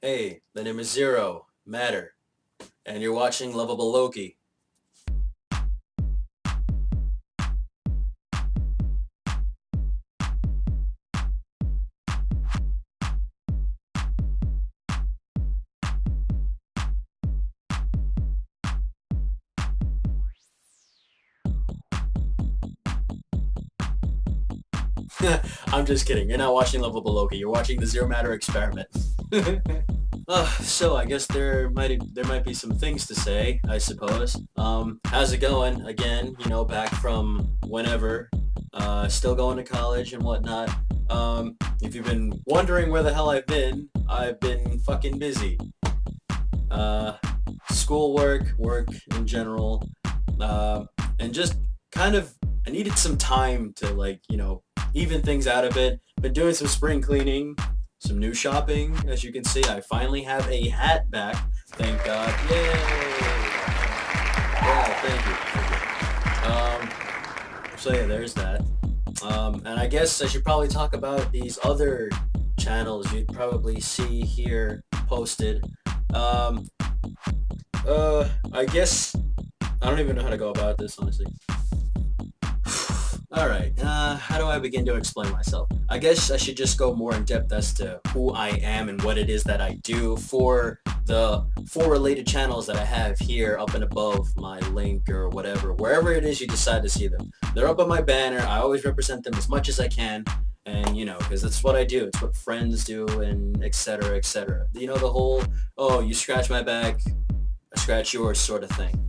Hey, the name is Zero, Matter, and you're watching Lovable Loki. I'm just kidding. You're not watching Lovable Loki. You're watching the Zero Matter experiment. So I guess there might be some things to say, I suppose. How's it going? Again, back from whenever. Still going to college and whatnot. If you've been wondering where the hell I've been fucking busy. Uh, Schoolwork, work in general, and just kind of I needed some time to even things out a bit. Been doing some spring cleaning, some new shopping. As you can see, I finally have a hat back. Thank God! Yay! Yeah, thank you. So yeah, there's that. And I guess I should probably talk about these other channels you'd probably see here posted. Um, I guess I don't even know how to go about this, honestly. All right. How do I begin to explain myself? I guess I should just go more in depth as to who I am and what it is that I do for the four related channels that I have here up and above my link or whatever, wherever it is you decide to see them. They're up on my banner. I always represent them as much as I can. And because that's what I do. It's what friends do, and etc. etc. The whole, oh, you scratch my back, I scratch yours sort of thing.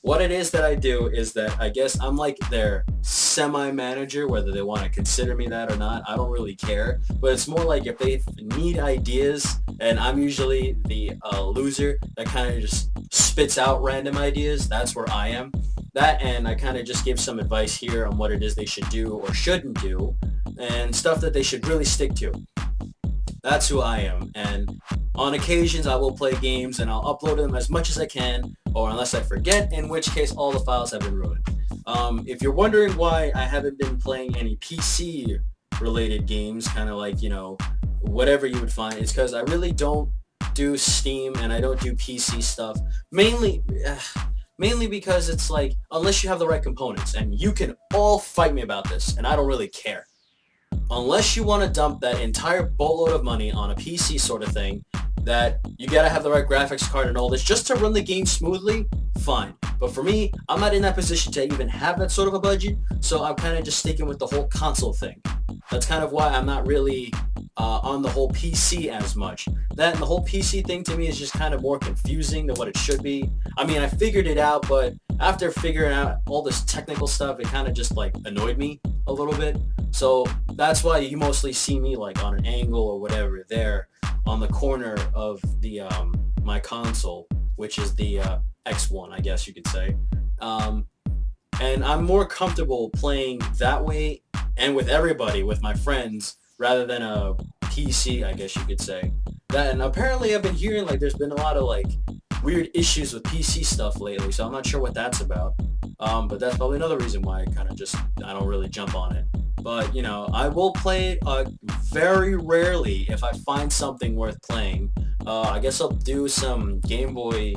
What it is that I do is that I guess I'm like their semi-manager, whether they want to consider me that or not. I don't really care. But it's more like if they need ideas, and I'm usually the loser that kind of just spits out random ideas, that's where I am. That, and I kind of just give some advice here on what it is they should do or shouldn't do, and stuff that they should really stick to. That's who I am. And on occasions, I will play games and I'll upload them as much as I can, or unless I forget, in which case all the files have been ruined. If you're wondering why I haven't been playing any PC related games, kind of like, whatever you would find, it's because I really don't do Steam and I don't do PC stuff. Mainly because it's like, unless you have the right components, and you can all fight me about this, and I don't really care. Unless you want to dump that entire boatload of money on a PC sort of thing, that you gotta have the right graphics card and all this just to run the game smoothly, fine. But for me, I'm not in that position to even have that sort of a budget, so I'm kind of just sticking with the whole console thing. That's kind of why I'm not really on the whole PC as much. That and the whole PC thing to me is just kind of more confusing than what it should be. I mean, I figured it out, but after figuring out all this technical stuff, it kind of just like annoyed me a little bit. So that's why you mostly see me like on an angle or whatever there on the corner of the my console, which is the X1, I guess you could say. Um, and I'm more comfortable playing that way and with everybody, with my friends, rather than a PC, I guess you could say. That, and apparently I've been hearing like there's been a lot of like weird issues with PC stuff lately, so I'm not sure what that's about. But that's probably another reason why I don't really jump on it. But I will play it very rarely if I find something worth playing. I guess I'll do some Game Boy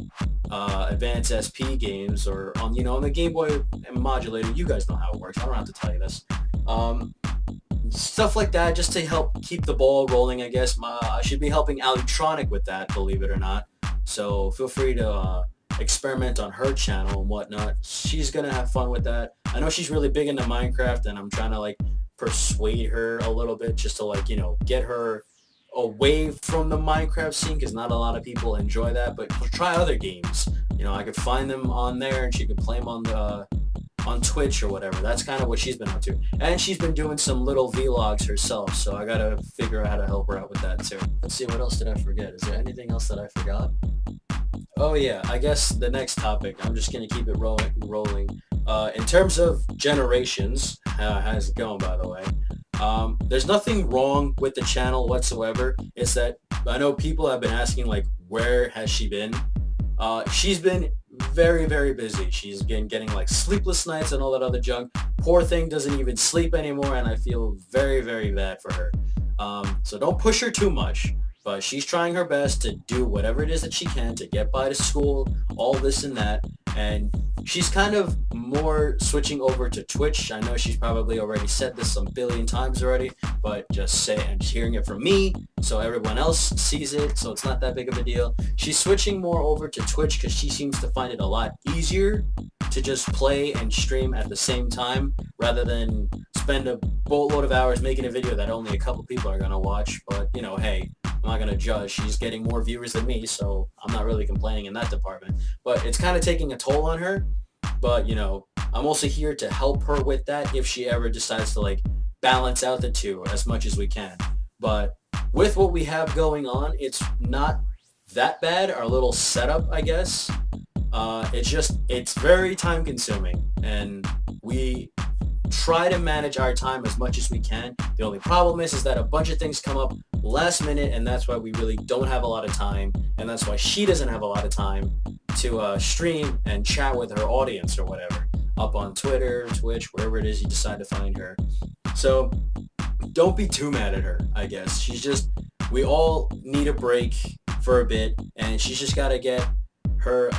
Advance SP games, or on the Game Boy emulator. You guys know how it works. I don't have to tell you this. Um, Stuff like that, just to help keep the ball rolling. I guess I should be helping Electronic with that, believe it or not. So feel free to experiment on her channel and whatnot. She's gonna have fun with that. I know she's really big into Minecraft, and I'm trying to like persuade her a little bit just to like get her away from the Minecraft scene, because not a lot of people enjoy that. But try other games. I could find them on there, and she could play them on Twitch or whatever. That's kind of what she's been up to. And she's been doing some little vlogs herself, so I gotta figure out how to help her out with that too. Let's see, what else did I forget? Is there anything else that I forgot? Oh yeah, I guess the next topic, I'm just gonna keep it rolling. In terms of generations, how's it going, by the way? There's nothing wrong with the channel whatsoever. It's that I know people have been asking like, where has she been? She's been very, very busy. She's been getting like sleepless nights and all that other junk. Poor thing doesn't even sleep anymore, and I feel very, very bad for her. So don't push her too much. but she's trying her best to do whatever it is that she can to get by to school, all this and that. And she's kind of more switching over to Twitch. I know she's probably already said this some billion times already, but just say and hearing it from me so everyone else sees it, so it's not that big of a deal. She's switching more over to Twitch because she seems to find it a lot easier to just play and stream at the same time rather than spend a boatload of hours making a video that only a couple people are going to watch. But, you know, hey, I'm not going to judge. She's getting more viewers than me, so I'm not really complaining in that department. But it's kind of taking a toll on her. But, you know, I'm also here to help her with that if she ever decides to, like, balance out the two as much as we can. But with what we have going on, it's not that bad. Our little setup, I guess. It's very time consuming, and we try to manage our time as much as we can. The only problem is that a bunch of things come up last minute, and that's why we really don't have a lot of time, and that's why she doesn't have a lot of time to stream and chat with her audience or whatever, up on Twitter, Twitch, wherever it is you decide to find her. So don't be too mad at her, I guess. We all need a break for a bit, and she's just got to get her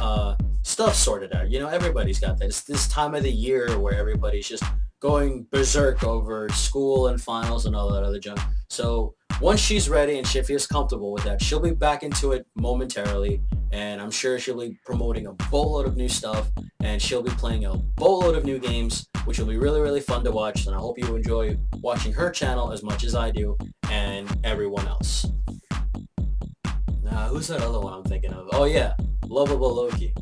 stuff sorted out. You know, everybody's got that. It's this time of the year where everybody's just going berserk over school and finals and all that other junk. So once she's ready and she feels comfortable with that, she'll be back into it momentarily, and I'm sure she'll be promoting a boatload of new stuff, and she'll be playing a boatload of new games, which will be really, really fun to watch, and I hope you enjoy watching her channel as much as I do and everyone else. Now, who's that other one I'm thinking of? Oh yeah, Lovable Loki.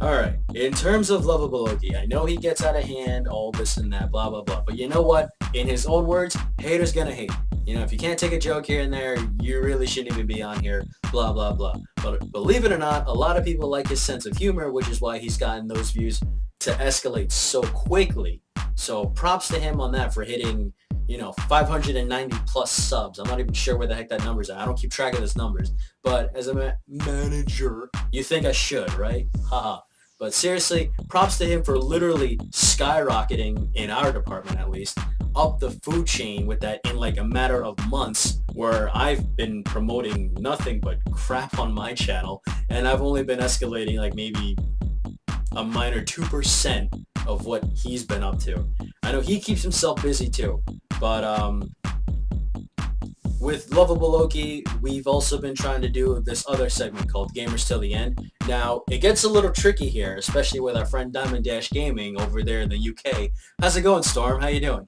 Alright, in terms of Lovable Loki, I know he gets out of hand, all this and that, blah, blah, blah. But you know what? In his own words, haters gonna hate. You know, if you can't take a joke here and there, you really shouldn't even be on here, blah, blah, blah. But believe it or not, a lot of people like his sense of humor, which is why he's gotten those views to escalate so quickly. So props to him on that for hitting, you know, 590 plus subs. I'm not even sure where the heck that number's at. I don't keep track of those numbers. But as a manager, you think I should, right? Haha. But seriously, props to him for literally skyrocketing, in our department at least, up the food chain with that in like a matter of months, where I've been promoting nothing but crap on my channel, and I've only been escalating like maybe a minor 2% of what he's been up to. I know he keeps himself busy too, but with Lovable Loki, we've also been trying to do this other segment called Gamers Till the End. Now, it gets a little tricky here, especially with our friend Diamond Dash Gaming over there in the UK. How's it going, Storm? How you doing?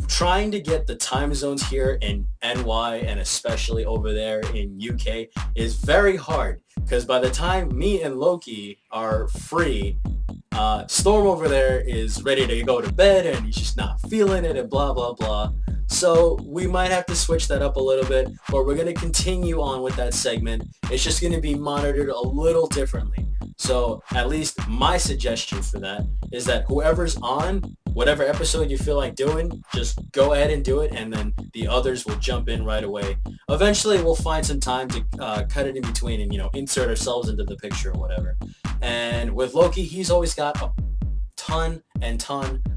Trying to get the time zones here in NY and especially over there in UK is very hard, because by the time me and Loki are free, Storm over there is ready to go to bed and he's just not feeling it and blah blah blah. So we might have to switch that up a little bit, but we're going to continue on with that segment. It's just going to be monitored a little differently. So at least my suggestion for that is that whoever's on whatever episode you feel like doing, just go ahead and do it, and then the others will jump in right away. Eventually we'll find some time to cut it in between and, you know, insert ourselves into the picture or whatever. And with Loki, he's always got a ton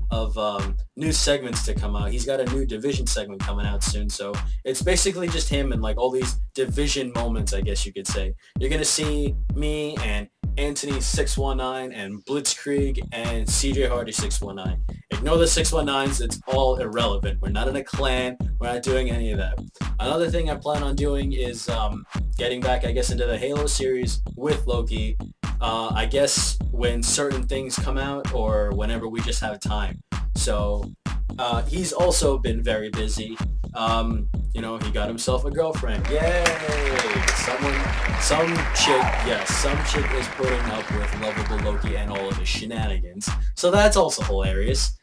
of new segments to come out. He's got a new Division segment coming out soon, so it's basically just him and like all these Division moments, I guess you could say. You're gonna see me and Anthony 619 and Blitzkrieg and CJ Hardy 619. Ignore the 619s, it's all irrelevant. We're not in a clan, we're not doing any of that. Another thing I plan on doing is getting back, I guess, into the Halo series with Loki. I guess when certain things come out or whenever we just have time. So he's also been very busy. You know, he got himself a girlfriend. Yay! Some chick is putting up with Lovable Loki and all of his shenanigans. So that's also hilarious.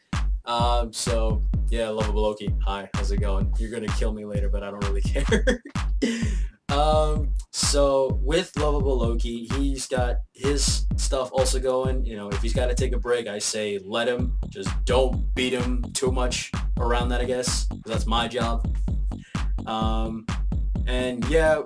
So yeah, Lovable Loki, hi, how's it going? You're gonna kill me later, but I don't really care. So with Lovable Loki, he's got his stuff also going. You know, if he's got to take a break, I say let him. Just don't beat him too much around that, I guess, 'cause that's my job. And yeah,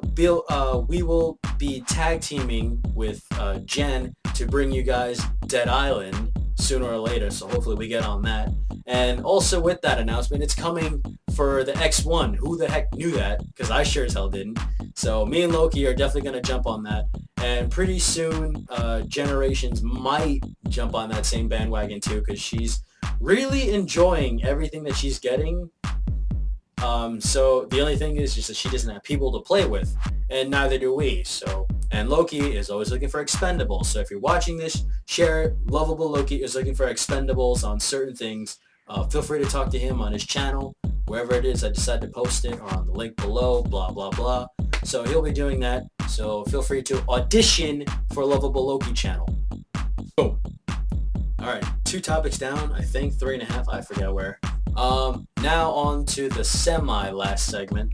we will be tag teaming with Jen to bring you guys Dead Island sooner or later, so hopefully we get on that. And also with that announcement, it's coming for the X1. Who the heck knew that? Because I sure as hell didn't. So me and Loki are definitely going to jump on that. And pretty soon, Generations might jump on that same bandwagon too, because she's really enjoying everything that she's getting. So the only thing is just that she doesn't have people to play with, and neither do we. So, and Loki is always looking for expendables. So if you're watching this, share it. Lovable Loki is looking for expendables on certain things. Feel free to talk to him on his channel, wherever it is I decide to post it, or on the link below, blah, blah, blah. So he'll be doing that. So feel free to audition for Lovable Loki channel. Boom. All right, 2 topics down, I think, 3.5, I forget where. Now on to the semi-last segment.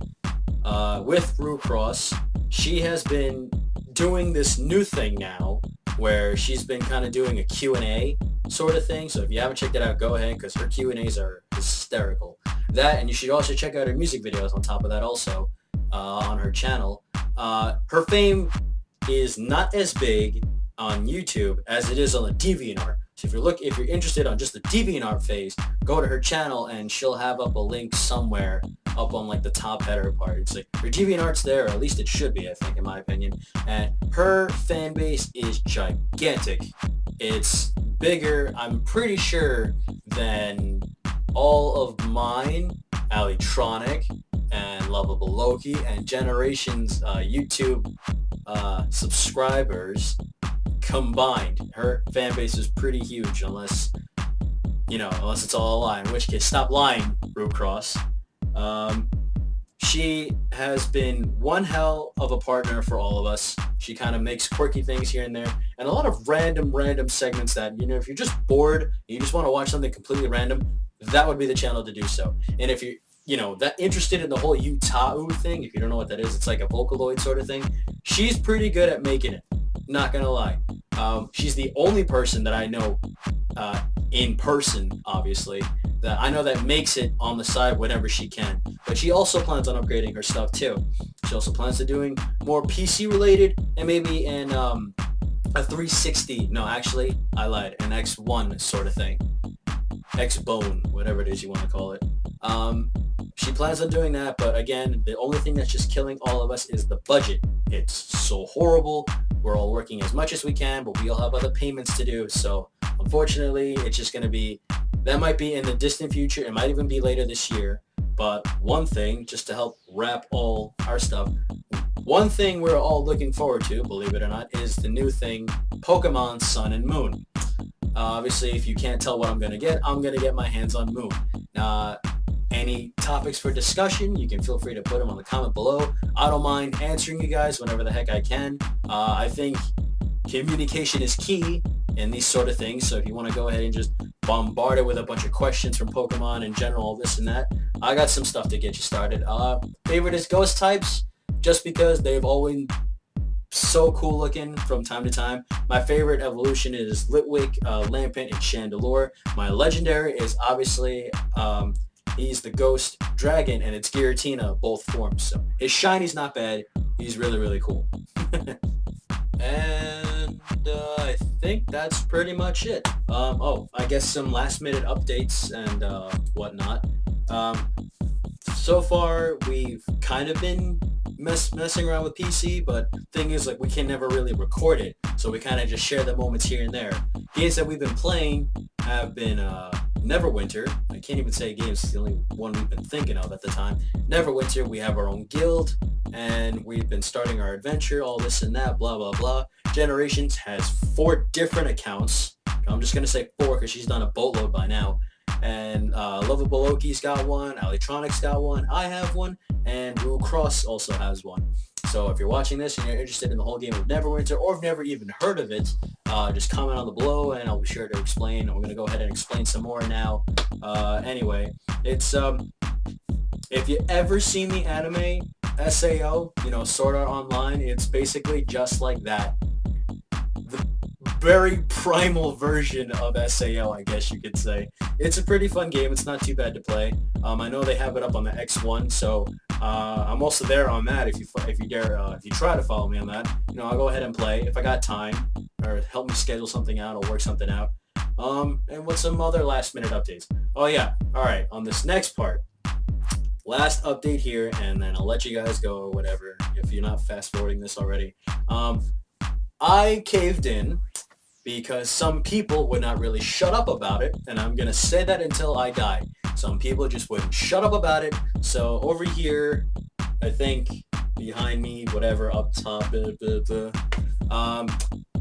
With Jenne-Cross, she has been doing this new thing now, where she's been kind of doing a Q&A sort of thing. So if you haven't checked it out, go ahead, because her Q&As are hysterical. That, and you should also check out her music videos on top of that also, on her channel. Her fame is not as big on YouTube as it is on the DeviantArt. So if you're interested on just the DeviantArt phase, go to her channel and she'll have up a link somewhere up on like the top header part. It's like her DeviantArt's there, or at least it should be, I think, in my opinion. And her fan base is gigantic. It's bigger, I'm pretty sure, than all of mine, Alitronic, and Lovable Loki, and Generations YouTube subscribers combined. Her fan base is pretty huge, unless it's all a lie, in which case stop lying, Jenne-Cross. She has been one hell of a partner for all of us. She kind of makes quirky things here and there, and a lot of random segments that, if you're just bored and you just want to watch something completely random, that would be the channel to do so. And if you're that interested in the whole Utah thing, if you don't know what that is, it's like a Vocaloid sort of thing. She's pretty good at making it, not gonna lie. She's the only person that I know in person, obviously, that I know that makes it on the side whenever she can. But she also plans on upgrading her stuff too. She also plans to doing more PC related, and maybe in a 360, no, actually, I lied, an X1 sort of thing. X-Bone, whatever it is you want to call it. She plans on doing that, but again, the only thing that's just killing all of us is the budget. It's so horrible. We're all working as much as we can, but we all have other payments to do. So unfortunately, it's just going to be, that might be in the distant future. It might even be later this year. But one thing, just to help wrap all our stuff, one thing we're all looking forward to, believe it or not, is the new thing, Pokemon Sun and Moon. Obviously, if you can't tell what I'm going to get my hands on Moon. Any topics for discussion, you can feel free to put them on the comment below. I don't mind answering you guys whenever the heck I can. I think communication is key in these sort of things, so if you want to go ahead and just bombard it with a bunch of questions from Pokemon in general, this and that, I got some stuff to get you started. Favorite is Ghost types, just because they've always so cool looking from time to time. My favorite evolution is Litwick, Lampent, and Chandelure. My legendary is obviously he's the Ghost Dragon, and it's Giratina, both forms. So his shiny's not bad. He's really cool. And I think that's pretty much it. I guess some last minute updates and whatnot. So far, we've kind of been messing around with PC, but thing is, like, we can never really record it, so we kind of just share the moments here and there. Games that we've been playing have been Neverwinter. I can't even say games, it's the only one we've been thinking of at the time. Neverwinter, we have our own guild, and we've been starting our adventure, all this and that, blah blah blah. Generations has 4 different accounts. I'm just gonna say 4 because she's done a boatload by now. And Lovable Loki's got one, Alitronic's got one, I have one, and Jenne-Cross also has one. So if you're watching this and you're interested in the whole game of Neverwinter, or have never even heard of it, just comment on the below and I'll be sure to explain. I'm going to go ahead and explain some more now. Anyway, it's, if you ever seen the anime SAO, Sword Art Online, it's basically just like that. The very primal version of SAO, I guess you could say. It's a pretty fun game. It's not too bad to play. I know they have it up on the X1, so I'm also there on that. If you try to follow me on that, I'll go ahead and play if I got time, or help me schedule something out or work something out. And what's some other last minute updates? Oh yeah, all right. On this next part, last update here, and then I'll let you guys go or whatever if you're not fast forwarding this already. I caved in because some people would not really shut up about it, and I'm gonna say that until I die. Some people just wouldn't shut up about it. So over here, I think behind me, whatever, up top,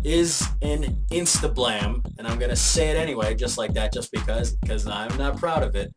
is an Instablam, and I'm gonna say it anyway, just like that, just because I'm not proud of it.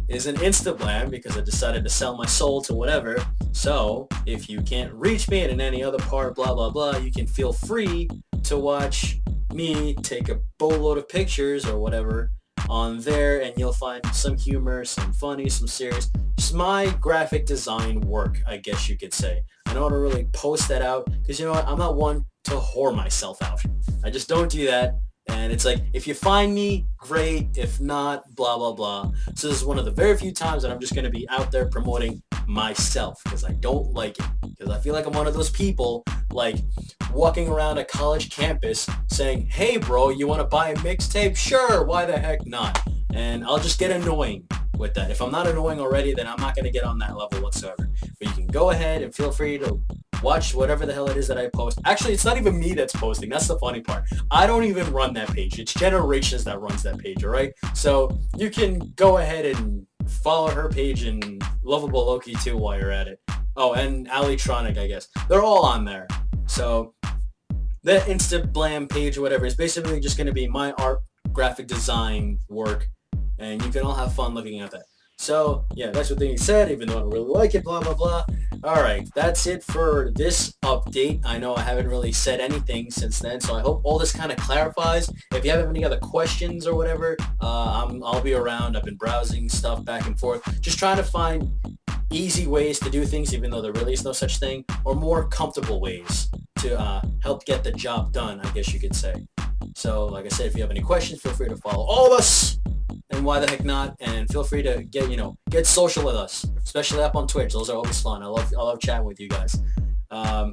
Is an Instablam because I decided to sell my soul to whatever. So if you can't reach me in any other part, blah blah blah, you can feel free to watch me take a boatload of pictures or whatever on there, and you'll find some humor, some funny, some serious. Just my graphic design work, I guess you could say. I don't want to really post that out because, you know what, I'm not one to whore myself out. I just don't do that. And it's like, if you find me, great. If not, blah, blah, blah. So this is one of the very few times that I'm just going to be out there promoting myself because I don't like it. Because I feel like I'm one of those people, like, walking around a college campus saying, hey, bro, you want to buy a mixtape? Sure, why the heck not? And I'll just get annoying with that. If I'm not annoying already, then I'm not going to get on that level whatsoever. But you can go ahead and feel free to watch whatever the hell it is that I post. Actually, it's not even me that's posting. That's the funny part. I don't even run that page. It's Generations that runs that page, all right? So you can go ahead and follow her page and Lovable Loki too while you're at it. Oh, and Alitronic, I guess. They're all on there. So that Instablam page or whatever is basically just going to be my art, graphic design work, and you can all have fun looking at that. So, yeah, that's what they said, even though I don't really like it, blah, blah, blah. Alright, that's it for this update. I know I haven't really said anything since then, so I hope all this kind of clarifies. If you have any other questions or whatever, I'll be around. I've been browsing stuff back and forth, just trying to find easy ways to do things, even though there really is no such thing, or more comfortable ways to help get the job done, I guess you could say. So, like I said, if you have any questions, feel free to follow all of us. And why the heck not? And feel free to get social with us, especially up on Twitch. Those are always fun. I love chatting with you guys.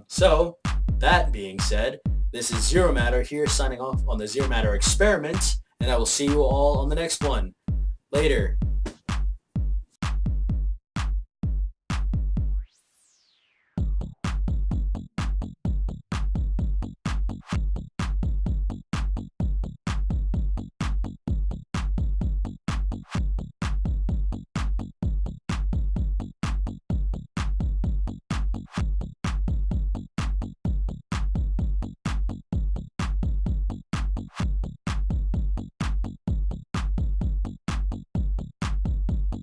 So that being said, this is Zero Matter here signing off on the Zero Matter experiment, and I will see you all on the next one. Later.